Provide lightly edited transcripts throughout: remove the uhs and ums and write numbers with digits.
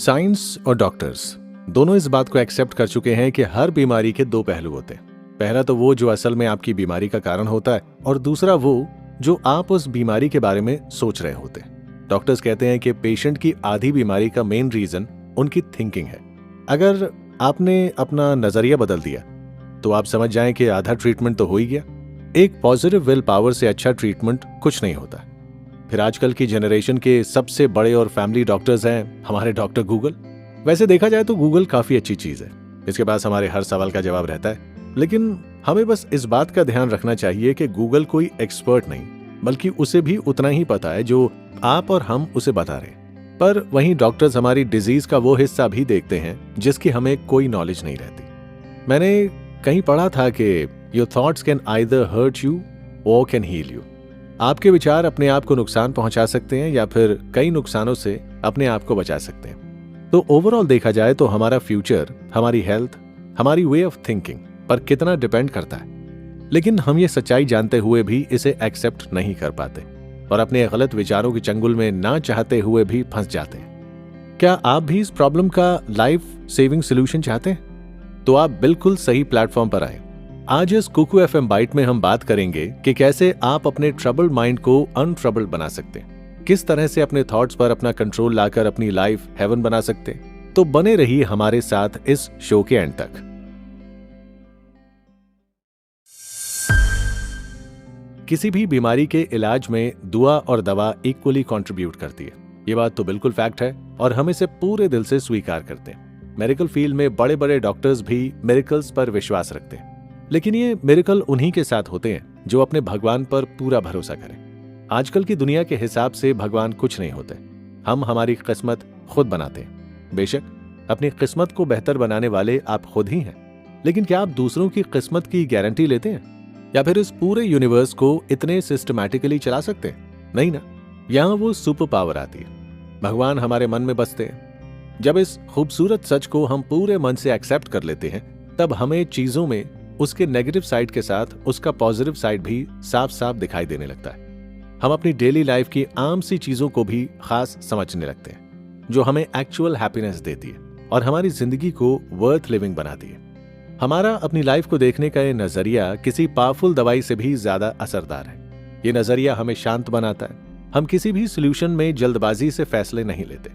Science और doctors दोनों इस बात को एक्सेप्ट कर चुके हैं कि हर बीमारी के दो पहलू होते हैं। पहला तो वो जो असल में आपकी बीमारी का कारण होता है, और दूसरा वो जो आप उस बीमारी के बारे में सोच रहे होते हैं। डॉक्टर्स कहते हैं कि पेशेंट की आधी बीमारी का मेन रीजन उनकी थिंकिंग है। अगर आपने अपना नजरिया बदल दिया तो आप समझ जाएं कि आधा ट्रीटमेंट तो हो ही गया। एक पॉजिटिव विल पावर से अच्छा ट्रीटमेंट कुछ नहीं होता। फिर आजकल की जनरेशन के सबसे बड़े और फैमिली डॉक्टर्स हैं हमारे डॉक्टर गूगल। वैसे देखा जाए तो गूगल काफी अच्छी चीज है, इसके पास हमारे हर सवाल का जवाब रहता है। लेकिन हमें बस इस बात का ध्यान रखना चाहिए कि गूगल कोई एक्सपर्ट नहीं, बल्कि उसे भी उतना ही पता है जो आप और हम उसे बता रहे हैं। पर वहीं डॉक्टर्स हमारी डिजीज का वो हिस्सा भी देखते हैं जिसकी हमें कोई नॉलेज नहीं रहती। मैंने कहीं पढ़ा था कि your thoughts can either hurt you और कैन हील यू। आपके विचार अपने आप को नुकसान पहुंचा सकते हैं या फिर कई नुकसानों से अपने आप को बचा सकते हैं। तो ओवरऑल देखा जाए तो हमारा फ्यूचर, हमारी हेल्थ, हमारी वे ऑफ थिंकिंग पर कितना डिपेंड करता है। लेकिन हम ये सच्चाई जानते हुए भी इसे एक्सेप्ट नहीं कर पाते और अपने गलत विचारों के चंगुल में ना चाहते हुए भी फंस जाते हैं। क्या आप भी इस प्रॉब्लम का लाइफ सेविंग सोल्यूशन चाहते हैं? तो आप बिल्कुल सही प्लेटफॉर्म पर आए। आज इस कुकू एफएम बाइट में हम बात करेंगे कि कैसे आप अपने ट्रबल्ड माइंड को अनट्रबल्ड बना सकते हैं, किस तरह से अपने थॉट्स पर अपना कंट्रोल लाकर अपनी लाइफ हेवन बना सकते हैं। तो बने रहिए हमारे साथ इस शो के एंड तक। किसी भी बीमारी के इलाज में दुआ और दवा इक्वली कंट्रीब्यूट करती है। ये बात तो बिल्कुल फैक्ट है और हम इसे पूरे दिल से स्वीकार करते हैं। मेडिकल फील्ड में बड़े बड़े डॉक्टर्स भी मिरेकल्स पर विश्वास रखते हैं, लेकिन ये मिरेकल उन्हीं के साथ होते हैं जो अपने भगवान पर पूरा भरोसा करें। आजकल की दुनिया के हिसाब से भगवान कुछ नहीं होते, हम हमारी किस्मत खुद बनाते हैं। बेशक अपनी किस्मत को बेहतर बनाने वाले आप खुद ही हैं, लेकिन क्या आप दूसरों की किस्मत की गारंटी लेते हैं या फिर इस पूरे यूनिवर्स को इतने सिस्टमैटिकली चला सकते हैं? नहीं ना। यहां वो सुपर पावर आती है। भगवान हमारे मन में बसते हैं। जब इस खूबसूरत सच को हम पूरे मन से एक्सेप्ट कर लेते हैं, तब हमें चीजों में उसके नेगेटिव साइड के साथ उसका पॉजिटिव साइड भी साफ साफ दिखाई देने लगता है। हम अपनी डेली लाइफ की आम सी चीजों को भी खास समझने लगते हैं, जो हमें एक्चुअल हैप्पीनेस देती है और हमारी जिंदगी को वर्थ लिविंग बनाती है। हमारा अपनी लाइफ को देखने का ये नजरिया किसी पावरफुल दवाई से भी ज्यादा असरदार है। ये नजरिया हमें शांत बनाता है। हम किसी भी सोल्यूशन में जल्दबाजी से फैसले नहीं लेते।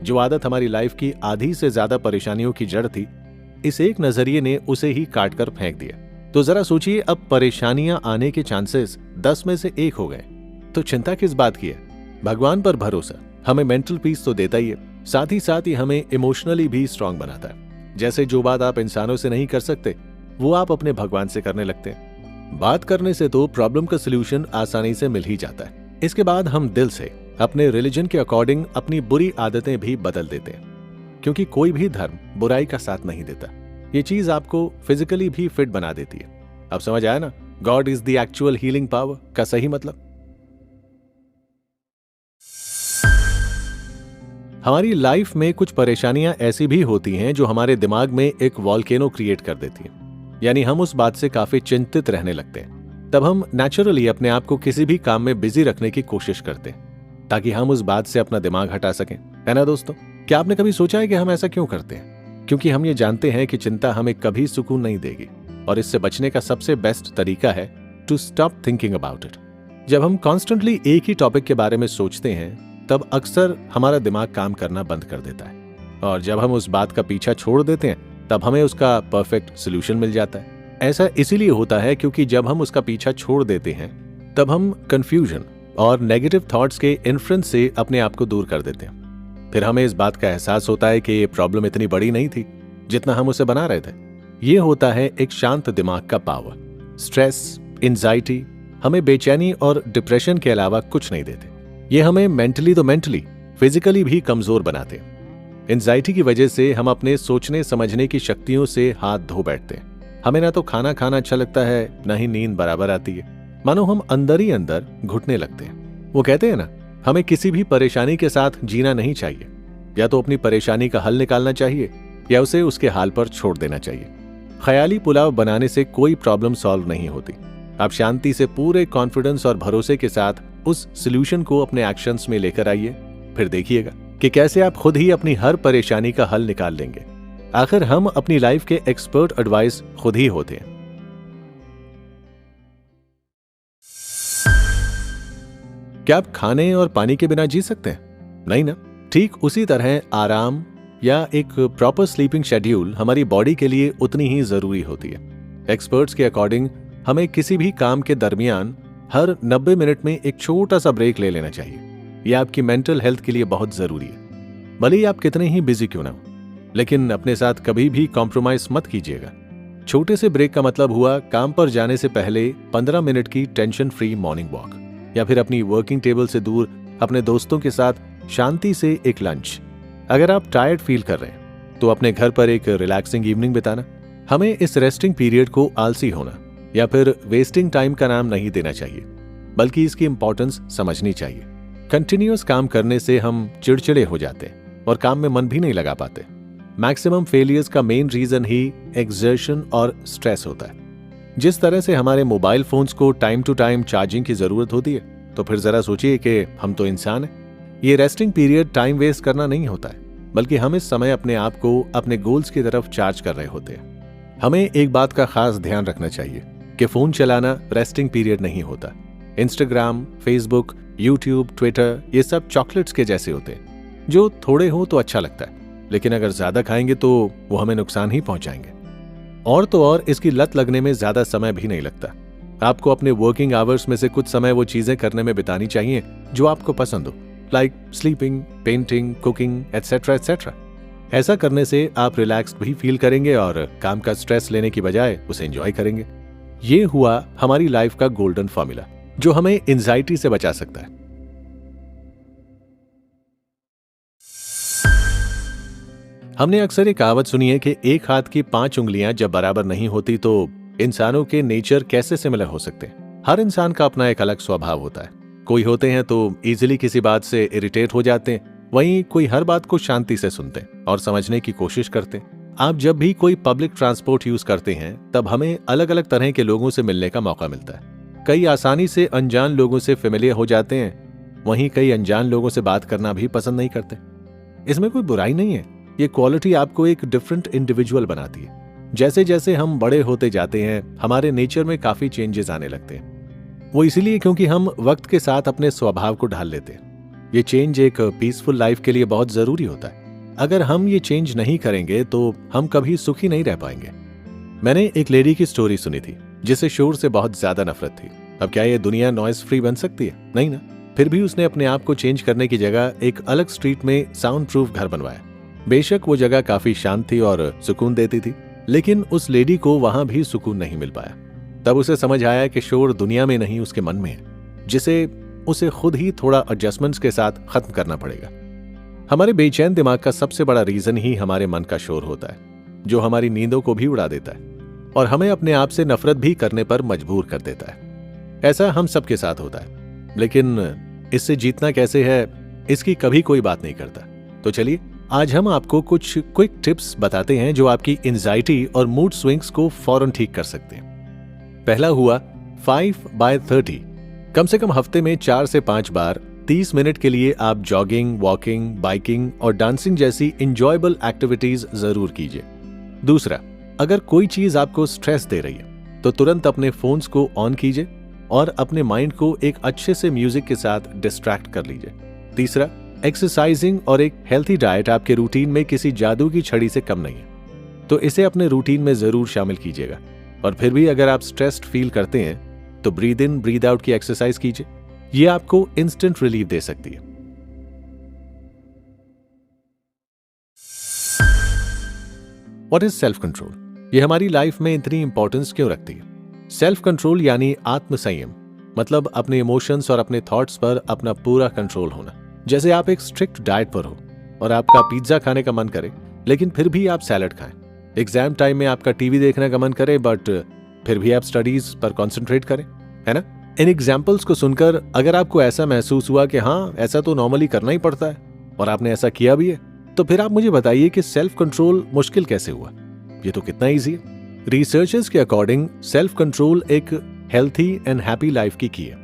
जो आदत हमारी लाइफ की आधी से ज्यादा परेशानियों की जड़ थी, इस एक नजरिए ने उसे ही काट कर फेंक दिया। तो जरा सोचिए, अब परेशानियां आने के चांसेस 10 में से 1 हो गए। तो चिंता किस बात की है? भगवान पर भरोसा हमें मेंटल पीस तो देता ही है, साथ ही हमें इमोशनली भी स्ट्रांग बनाता है। जैसे जो बात आप इंसानों से नहीं कर सकते, वो आप अपने भगवान से करने लगते हैं। बात करने से तो प्रॉब्लम का सोल्यूशन आसानी से मिल ही जाता है। इसके बाद हम दिल से अपने रिलीजन के अकॉर्डिंग अपनी बुरी आदतें भी बदल देते हैं, क्योंकि कोई भी धर्म बुराई का साथ नहीं देता। ये चीज आपको फिजिकली भी फिट बना देती है। अब समझ आया ना, God is the actual healing power का सही मतलब। हमारी लाइफ में कुछ परेशानियां ऐसी भी होती हैं जो हमारे दिमाग में एक वॉल्केनो क्रिएट कर देती हैं, यानी हम उस बात से काफी चिंतित रहने लगते हैं। तब हम नेचुरली अपने आप को किसी भी काम में बिजी रखने की कोशिश करते हैं ताकि हम उस बात से अपना दिमाग हटा सकें, है ना दोस्तों? क्या आपने कभी सोचा है कि हम ऐसा क्यों करते हैं? क्योंकि हम ये जानते हैं कि चिंता हमें कभी सुकून नहीं देगी और इससे बचने का सबसे बेस्ट तरीका है to stop thinking about it. जब हम कॉन्स्टेंटली एक ही टॉपिक के बारे में सोचते हैं, तब अक्सर हमारा दिमाग काम करना बंद कर देता है, और जब हम उस बात का पीछा छोड़ देते हैं, तब हमें उसका परफेक्ट सोल्यूशन मिल जाता है। ऐसा इसीलिए होता है क्योंकि जब हम उसका पीछा छोड़ देते हैं, तब हम कंफ्यूजन और नेगेटिव थॉट्स के इन्फ्लुएंस से अपने आप को दूर कर देते हैं। फिर हमें इस बात का एहसास होता है कि ये प्रॉब्लम इतनी बड़ी नहीं थी जितना हम उसे बना रहे थे। ये होता है एक शांत दिमाग का पावर। स्ट्रेस, एंजाइटी हमें बेचैनी और डिप्रेशन के अलावा कुछ नहीं देते। ये हमें मेंटली फिजिकली भी कमजोर बनाते हैं। एंजाइटी की वजह से हम अपने सोचने समझने की शक्तियों से हाथ धो बैठते हैं। हमें ना तो खाना अच्छा लगता है, ना ही नींद बराबर आती है। मानो हम अंदर ही अंदर घुटने लगते हैं। वो कहते हैं ना, हमें किसी भी परेशानी के साथ जीना नहीं चाहिए। या तो अपनी परेशानी का हल निकालना चाहिए या उसे उसके हाल पर छोड़ देना चाहिए। ख्याली पुलाव बनाने से कोई प्रॉब्लम सॉल्व नहीं होती। आप शांति से पूरे कॉन्फिडेंस और भरोसे के साथ उस सॉल्यूशन को अपने एक्शंस में लेकर आइए, फिर देखिएगा कि कैसे आप खुद ही अपनी हर परेशानी का हल निकाल लेंगे। आखिर हम अपनी लाइफ के एक्सपर्ट एडवाइस खुद ही होते हैं। क्या आप खाने और पानी के बिना जी सकते हैं? नहीं ना। ठीक उसी तरह आराम या एक प्रॉपर स्लीपिंग शेड्यूल हमारी बॉडी के लिए उतनी ही जरूरी होती है। एक्सपर्ट्स के अकॉर्डिंग हमें किसी भी काम के दरमियान हर 90 मिनट में एक छोटा सा ब्रेक ले लेना चाहिए। यह आपकी मेंटल हेल्थ के लिए बहुत जरूरी है। भले ही आप कितने ही बिजी क्यों ना हो, लेकिन अपने साथ कभी भी कॉम्प्रोमाइज मत कीजिएगा। छोटे से ब्रेक का मतलब हुआ काम पर जाने से पहले 15 मिनट की टेंशन फ्री मॉर्निंग वॉक, या फिर अपनी वर्किंग टेबल से दूर अपने दोस्तों के साथ शांति से एक लंच। अगर आप टायर्ड फील कर रहे हैं तो अपने घर पर एक रिलैक्सिंग इवनिंग बिताना। हमें इस रेस्टिंग पीरियड को आलसी होना या फिर वेस्टिंग टाइम का नाम नहीं देना चाहिए, बल्कि इसकी इंपॉर्टेंस समझनी चाहिए। कंटिन्यूअस काम करने से हम चिड़चिड़े हो जाते हैं और काम में मन भी नहीं लगा पाते। मैक्सिमम फेलियर्स का मेन रीजन ही एक्सर्शन और स्ट्रेस होता है। जिस तरह से हमारे मोबाइल फोन्स को टाइम टू टाइम चार्जिंग की जरूरत होती है, तो फिर जरा सोचिए कि हम तो इंसान हैं। ये रेस्टिंग पीरियड टाइम वेस्ट करना नहीं होता है, बल्कि हम इस समय अपने आप को अपने गोल्स की तरफ चार्ज कर रहे होते हैं। हमें एक बात का खास ध्यान रखना चाहिए कि फोन चलाना रेस्टिंग पीरियड नहीं होता। इंस्टाग्राम, फेसबुक, यूट्यूब, ट्विटर, ये सब चॉकलेट्स के जैसे होते हैं, जो थोड़े हो तो अच्छा लगता है, लेकिन अगर ज्यादा खाएंगे तो वो हमें नुकसान ही पहुंचाएंगे। और तो और इसकी लत लगने में ज्यादा समय भी नहीं लगता। आपको अपने वर्किंग आवर्स में से कुछ समय वो चीजें करने में बितानी चाहिए जो आपको पसंद हो, like sleeping, painting, cooking, etcetera etcetera. ऐसा करने से आप रिलैक्स्ड भी फील करेंगे और काम का स्ट्रेस लेने की बजाय उसे एंजॉय करेंगे। ये हुआ हमारी लाइफ का गोल्डन फॉर्मूला, जो हमें एंजाइटी से बचा सकता है। हमने अक्सर एक कहावत सुनी है कि एक हाथ की 5 उंगलियां जब बराबर नहीं होती तो इंसानों के नेचर कैसे सिमिलर हो सकते हैं। हर इंसान का अपना एक अलग स्वभाव होता है। कोई होते हैं तो इजीली किसी बात से इरिटेट हो जाते हैं, वहीं कोई हर बात को शांति से सुनते हैं और समझने की कोशिश करते हैं। आप जब भी कोई पब्लिक ट्रांसपोर्ट यूज करते हैं, तब हमें अलग अलग तरह के लोगों से मिलने का मौका मिलता है। कई आसानी से अनजान लोगों से फेमिलियर हो जाते हैं, वहीं कई अनजान लोगों से बात करना भी पसंद नहीं करते। इसमें कोई बुराई नहीं है, ये क्वालिटी आपको एक डिफरेंट इंडिविजुअल बनाती है। जैसे जैसे हम बड़े होते जाते हैं, हमारे नेचर में काफी चेंजेस आने लगते हैं। वो इसीलिए क्योंकि हम वक्त के साथ अपने स्वभाव को ढाल लेते हैं। ये चेंज एक पीसफुल लाइफ के लिए बहुत जरूरी होता है। अगर हम ये चेंज नहीं करेंगे तो हम कभी सुखी नहीं रह पाएंगे। मैंने एक लेडी की स्टोरी सुनी थी जिसे शोर से बहुत ज्यादा नफरत थी। अब क्या ये दुनिया नॉइस फ्री बन सकती है? नहीं ना। फिर भी उसने अपने आप को चेंज करने की जगह एक अलग स्ट्रीट में साउंड प्रूफ घर बनवाया। बेशक वो जगह काफी शांत थी और सुकून देती थी, लेकिन उस लेडी को वहां भी सुकून नहीं मिल पाया। तब उसे समझ आया कि शोर दुनिया में नहीं, उसके मन में है, जिसे उसे खुद ही थोड़ा एडजस्टमेंट्स के साथ खत्म करना पड़ेगा। हमारे बेचैन दिमाग का सबसे बड़ा रीजन ही हमारे मन का शोर होता है, जो हमारी नींदों को भी उड़ा देता है और हमें अपने आप से नफरत भी करने पर मजबूर कर देता है। ऐसा हम सबके साथ होता है, लेकिन इससे जीतना कैसे है, इसकी कभी कोई बात नहीं करता। तो चलिए आज हम आपको कुछ क्विक टिप्स बताते हैं जो आपकी एंजाइटी और मूड स्विंग्स को फौरन ठीक कर सकते हैं। पहला हुआ 5x30। कम से कम हफ्ते में 4 से 5 बार 30 मिनट के लिए आप जॉगिंग, वॉकिंग, बाइकिंग और डांसिंग जैसी इंजॉयबल एक्टिविटीज जरूर कीजिए। दूसरा, अगर कोई चीज आपको स्ट्रेस दे रही है तो तुरंत अपने फोन्स को ऑन कीजिए और अपने माइंड को एक अच्छे से म्यूजिक के साथ डिस्ट्रैक्ट कर लीजिए। तीसरा, एक्सरसाइजिंग और एक हेल्थी डाइट आपके रूटीन में किसी जादू की छड़ी से कम नहीं है, तो इसे अपने रूटीन में जरूर शामिल कीजिएगा। और फिर भी अगर आप स्ट्रेस्ड फील करते हैं तो ब्रीद इन ब्रीद आउट की एक्सरसाइज कीजिए, ये आपको इंस्टेंट रिलीफ दे सकती है। What is self control? ये हमारी लाइफ में इतनी इंपॉर्टेंस क्यों रखती है? सेल्फ कंट्रोल यानी आत्म संयम, मतलब अपने इमोशंस और अपने थॉट्स पर अपना पूरा कंट्रोल होना। जैसे आप एक स्ट्रिक्ट डाइट पर हो और आपका पिज्जा खाने का मन करे, लेकिन फिर भी आप सैलड खाएं। एग्जाम टाइम में आपका टीवी देखने का मन करे, बट फिर भी आप स्टडीज पर कंसंट्रेट करें, है ना? इन एग्जाम्पल्स को सुनकर अगर आपको ऐसा महसूस हुआ कि हाँ, ऐसा तो नॉर्मली करना ही पड़ता है और आपने ऐसा किया भी है, तो फिर आप मुझे बताइए कि सेल्फ कंट्रोल मुश्किल कैसे हुआ? ये तो कितना ईजी है। रिसर्चर्स के अकॉर्डिंग सेल्फ कंट्रोल एक हेल्थी एंड हैप्पी लाइफ की है,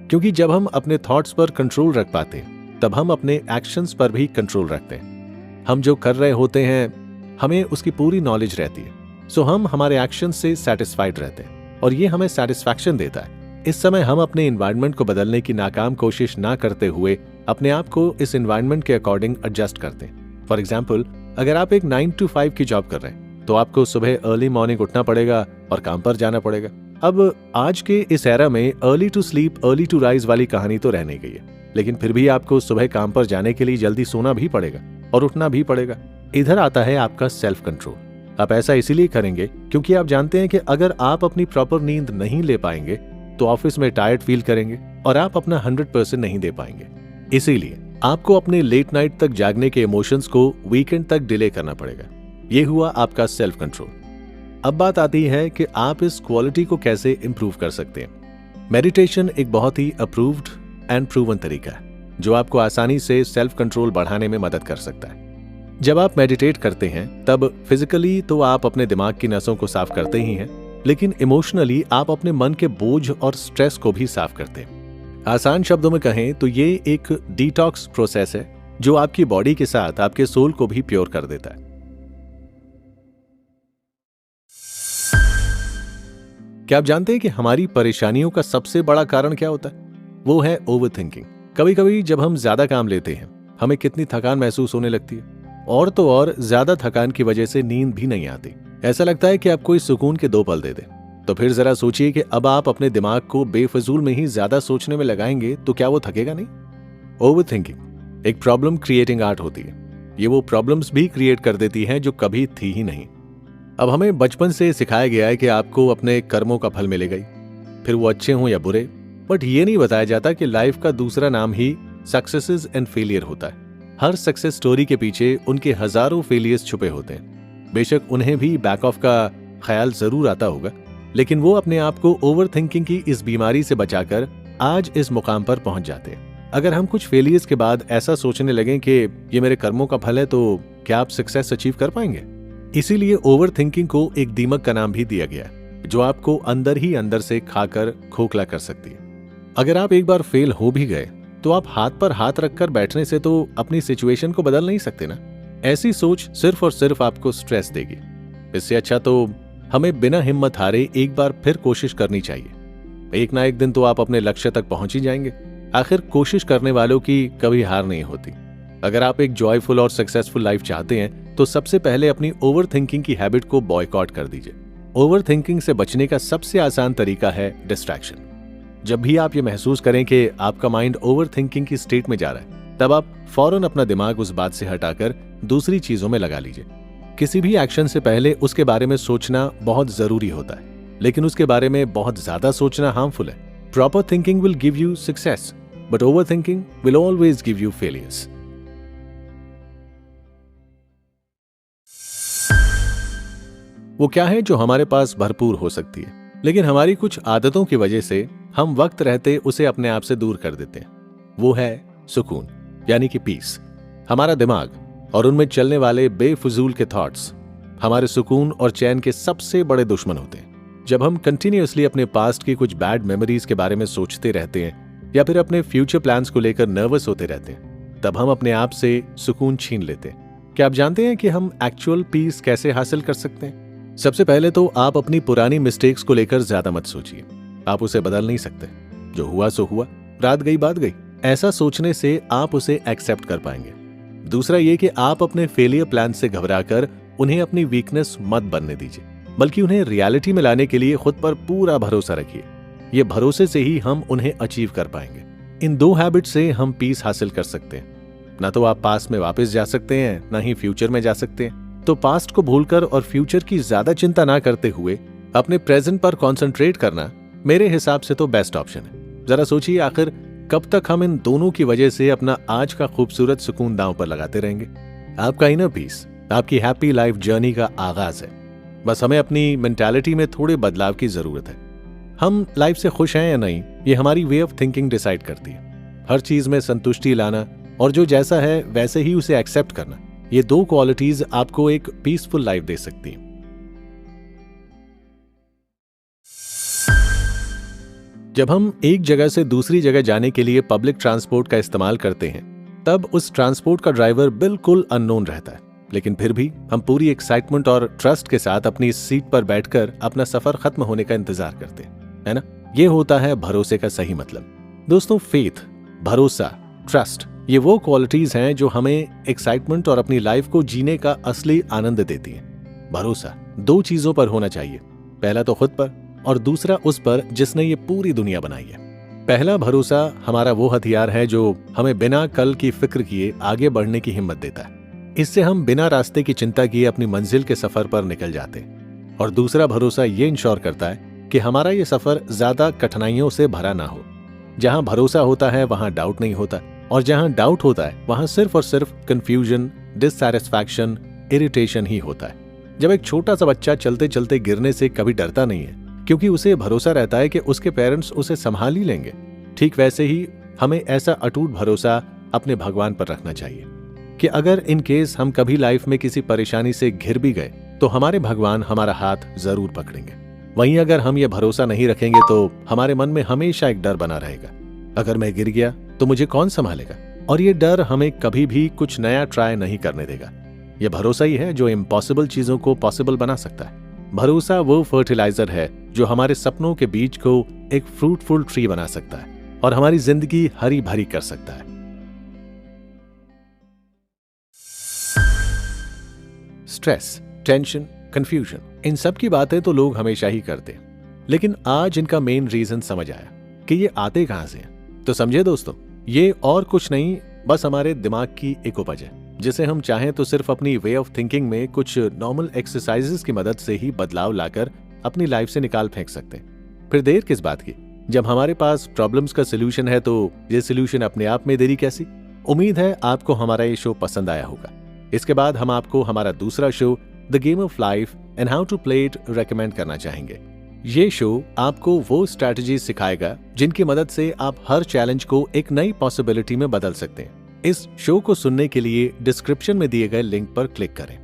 क्योंकि जब हम अपने थॉट्स पर कंट्रोल रख पाते हैं तब हम अपने एक्शंस पर भी कंट्रोल रखते हैं। हम जो कर रहे होते हैं हमें उसकी पूरी नॉलेज रहती है, सो हम हमारे एक्शन से सेटिस्फाइड रहते हैं और ये हमें सेटिस्फैक्शन देता है। इस समय हम अपने एनवायरनमेंट को बदलने की नाकाम कोशिश ना करते हुए अपने आप को इस एनवायरनमेंट के अकॉर्डिंग एडजस्ट करते हैं। फॉर एग्जाम्पल, अगर आप एक 9 to 5 की जॉब कर रहे हैं तो आपको सुबह अर्ली मॉर्निंग उठना पड़ेगा और काम पर जाना पड़ेगा। अब आज के इस एरा में early to sleep early to rise वाली कहानी तो रह नहीं गई है, लेकिन फिर भी आपको सुबह काम पर जाने के लिए जल्दी सोना भी पड़ेगा और उठना भी पड़ेगा। इधर आता है आपका सेल्फ कंट्रोल। आप ऐसा इसीलिए करेंगे क्योंकि आप जानते हैं कि अगर आप अपनी प्रॉपर नींद नहीं ले पाएंगे तो ऑफिस में टायर्ड फील करेंगे और आप अपना 100% नहीं दे पाएंगे। इसीलिए आपको अपने लेट नाइट तक जागने के इमोशंस को वीकेंड तक डिले करना पड़ेगा। ये हुआ आपका सेल्फ कंट्रोल। अब बात आती है कि आप इस क्वालिटी को कैसे इंप्रूव कर सकते हैं। मेडिटेशन एक बहुत ही अप्रूव्ड एंड प्रूवन तरीका है जो आपको आसानी से सेल्फ कंट्रोल बढ़ाने में मदद कर सकता है। जब आप मेडिटेट करते हैं तब फिजिकली तो आप अपने दिमाग की नसों को साफ करते ही हैं, लेकिन इमोशनली आप अपने मन के बोझ और स्ट्रेस को भी साफ करते हैं। आसान शब्दों में कहें तो ये एक डिटॉक्स प्रोसेस है जो आपकी बॉडी के साथ आपके सोल को भी प्योर कर देता है। क्या आप जानते हैं कि हमारी परेशानियों का सबसे बड़ा कारण क्या होता है? वो है ओवरथिंकिंग। कभी कभी जब हम ज्यादा काम लेते हैं हमें कितनी थकान महसूस होने लगती है, और तो और ज्यादा थकान की वजह से नींद भी नहीं आती। ऐसा लगता है कि आप कोई सुकून के 2 पल दे दे। तो फिर जरा सोचिए कि अब आप अपने दिमाग को बेफजूल में ही ज्यादा सोचने में लगाएंगे तो क्या वो थकेगा नहीं? ओवरथिंकिंग एक प्रॉब्लम क्रिएटिंग आर्ट होती है। ये वो प्रॉब्लम्स भी क्रिएट कर देती हैं जो कभी थी ही नहीं। अब हमें बचपन से सिखाया गया है कि आपको अपने कर्मों का फल मिलेगा ही, फिर वो अच्छे हों या बुरे। बट ये नहीं बताया जाता कि लाइफ का दूसरा नाम ही सक्सेसेस एंड फेलियर होता है। हर सक्सेस स्टोरी के पीछे उनके हजारों फेलियर्स छुपे होते हैं। बेशक उन्हें भी बैक ऑफ का ख्याल जरूर आता होगा, लेकिन वो अपने आप को ओवर थिंकिंग की इस बीमारी से बचाकर आज इस मुकाम पर पहुंच जाते हैं। अगर हम कुछ फेलियर्स के बाद ऐसा सोचने लगें कि ये मेरे कर्मों का फल है, तो क्या आप सक्सेस अचीव कर पाएंगे? इसीलिए ओवर थिंकिंग को एक दीमक का नाम भी दिया गया है जो आपको अंदर ही अंदर से खाकर खोखला कर सकती है। अगर आप एक बार फेल हो भी गए तो आप हाथ पर हाथ रखकर बैठने से तो अपनी सिचुएशन को बदल नहीं सकते ना। ऐसी सोच सिर्फ और सिर्फ आपको स्ट्रेस देगी। इससे अच्छा तो हमें बिना हिम्मत हारे एक बार फिर कोशिश करनी चाहिए। एक ना एक दिन तो आप अपने लक्ष्य तक पहुंच ही जाएंगे। आखिर कोशिश करने वालों की कभी हार नहीं होती। अगर आप एक जॉयफुल और सक्सेसफुल लाइफ चाहते हैं तो सबसे पहले अपनी ओवर थिंकिंग की हैबिट को बॉयकॉट कर दीजिए। ओवर थिंकिंग से बचने का सबसे आसान तरीका है डिस्ट्रैक्शन। जब भी आप ये महसूस करें कि आपका माइंड ओवर थिंकिंग की स्टेट में जा रहा है, तब आप फौरन अपना दिमाग उस बात से हटाकर दूसरी चीजों में लगा लीजिए। किसी भी एक्शन से पहले उसके बारे में सोचना बहुत जरूरी होता है, लेकिन उसके बारे में बहुत ज्यादा सोचना हार्मफुल है। Proper thinking will give you success, but over thinking will always give you failures. वो क्या है जो हमारे पास भरपूर हो सकती है, लेकिन हमारी कुछ आदतों की वजह से हम वक्त रहते उसे अपने आप से दूर कर देते हैं। वो है सुकून, यानी कि पीस। हमारा दिमाग और उनमें चलने वाले बेफजूल के थॉट्स हमारे सुकून और चैन के सबसे बड़े दुश्मन होते हैं। जब हम कंटिन्यूअसली अपने पास्ट की कुछ बैड मेमोरीज के बारे में सोचते रहते हैं या फिर अपने फ्यूचर प्लान्स को लेकर नर्वस होते रहते हैं, तब हम अपने आप से सुकून छीन लेते हैं। क्या आप जानते हैं कि हम एक्चुअल पीस कैसे हासिल कर सकते हैं? सबसे पहले तो आप अपनी पुरानी मिस्टेक्स को लेकर ज्यादा मत सोचिए। आप उसे बदल नहीं सकते। जो हुआ सो हुआ, रात गई बात गई। ऐसा सोचने से आप उसे एक्सेप्ट कर पाएंगे। दूसरा ये कि आप अपने फेलियर प्लान से घबराकर उन्हें अपनी वीकनेस मत बनने दीजिए, बल्कि उन्हें रियलिटी में लाने के लिए खुद पर पूरा भरोसा रखिए। ये भरोसे से ही हम उन्हें अचीव कर पाएंगे। इन 2 हैबिट से हम पीस हासिल कर सकते हैं। ना तो आप पास्ट में वापस जा सकते हैं, ना ही फ्यूचर में जा सकते हैं। तो पास्ट को भूलकर और फ्यूचर की ज्यादा चिंता ना करते हुए अपने प्रेजेंट पर कंसंट्रेट करना मेरे हिसाब से तो बेस्ट ऑप्शन है। जरा सोचिए, आखिर कब तक हम इन दोनों की वजह से अपना आज का खूबसूरत सुकून दांव पर लगाते रहेंगे? आपका इनर पीस आपकी हैप्पी लाइफ जर्नी का आगाज है। बस हमें अपनी मेंटालिटी में थोड़े बदलाव की जरूरत है। हम लाइफ से खुश हैं या नहीं, ये हमारी वे ऑफ थिंकिंग डिसाइड करती है। हर चीज में संतुष्टि लाना और जो जैसा है वैसे ही उसे एक्सेप्ट करना, ये 2 क्वालिटीज आपको एक पीसफुल लाइफ दे सकती हैं। जब हम एक जगह से दूसरी जगह जाने के लिए पब्लिक ट्रांसपोर्ट का इस्तेमाल करते हैं तब उस ट्रांसपोर्ट का ड्राइवर बिल्कुल अननोन रहता है, लेकिन फिर भी हम पूरी एक्साइटमेंट और ट्रस्ट के साथ अपनी सीट पर बैठकर अपना सफर खत्म होने का इंतजार करते हैं, है ना? ये होता है भरोसे का सही मतलब। दोस्तों, फेथ, भरोसा, ट्रस्ट, ये वो क्वालिटीज हैं जो हमें एक्साइटमेंट और अपनी लाइफ को जीने का असली आनंद देती हैं। भरोसा 2 चीजों पर होना चाहिए, पहला तो खुद पर और दूसरा उस पर जिसने ये पूरी दुनिया बनाई है। पहला भरोसा हमारा वो हथियार है जो हमें बिना कल की फिक्र किए आगे बढ़ने की हिम्मत देता है। इससे हम बिना रास्ते की चिंता किए अपनी मंजिल के सफर पर निकल जाते हैं। और दूसरा भरोसा ये इंश्योर करता है कि हमारा ये सफर ज्यादा कठिनाइयों से भरा ना हो। जहां भरोसा होता है वहां डाउट नहीं होता, और जहां डाउट होता है वहां सिर्फ और सिर्फ कंफ्यूजन, डिससैटिस्फैक्शन, इरिटेशन ही होता है। जब एक छोटा सा बच्चा चलते चलते गिरने से कभी डरता नहीं है, क्योंकि उसे भरोसा रहता है कि उसके पेरेंट्स उसे संभाल ही लेंगे। ठीक वैसे ही हमें ऐसा अटूट भरोसा अपने भगवान पर रखना चाहिए कि अगर इन केस हम कभी लाइफ में किसी परेशानी से घिर भी गए तो हमारे भगवान हमारा हाथ जरूर पकड़ेंगे। वहीं अगर हम ये भरोसा नहीं रखेंगे तो हमारे मन में हमेशा एक डर बना रहेगा, अगर मैं गिर गया तो मुझे कौन संभालेगा? और ये डर हमें कभी भी कुछ नया ट्राई नहीं करने देगा। ये भरोसा ही है जो इम्पॉसिबल चीजों को पॉसिबल बना सकता है। भरोसा वो फर्टिलाइजर है जो हमारे सपनों के बीज को एक फ्रूटफुल ट्री बना सकता है और हमारी जिंदगी हरी भरी कर सकता है। स्ट्रेस, टेंशन, कंफ्यूजन, इन सब की बातें तो लोग हमेशा ही करते हैं, लेकिन आज इनका मेन रीजन समझ आया कि ये आते कहां से हैं। तो समझे दोस्तों, ये और कुछ नहीं, बस हमारे दिमाग की एक उपज है, जिसे हम चाहें तो सिर्फ अपनी वे ऑफ थिंकिंग में कुछ नॉर्मल एक्सरसाइजेस की मदद से ही बदलाव लाकर अपनी लाइफ से निकाल फेंक सकते हैं। फिर देर किस बात की? जब हमारे पास प्रॉब्लम्स का सोल्यूशन है तो ये सोल्यूशन अपने आप में देरी कैसी? उम्मीद है आपको हमारा ये शो पसंद आया होगा। इसके बाद हम आपको हमारा दूसरा show the game of life and how to play it recommend करना चाहेंगे। ये शो आपको वो स्ट्रैटेजी सिखाएगा जिनकी मदद से आप हर चैलेंज को एक नई पॉसिबिलिटी में बदल सकते हैं। इस शो को सुनने के लिए डिस्क्रिप्शन में दिए गए लिंक पर क्लिक करें।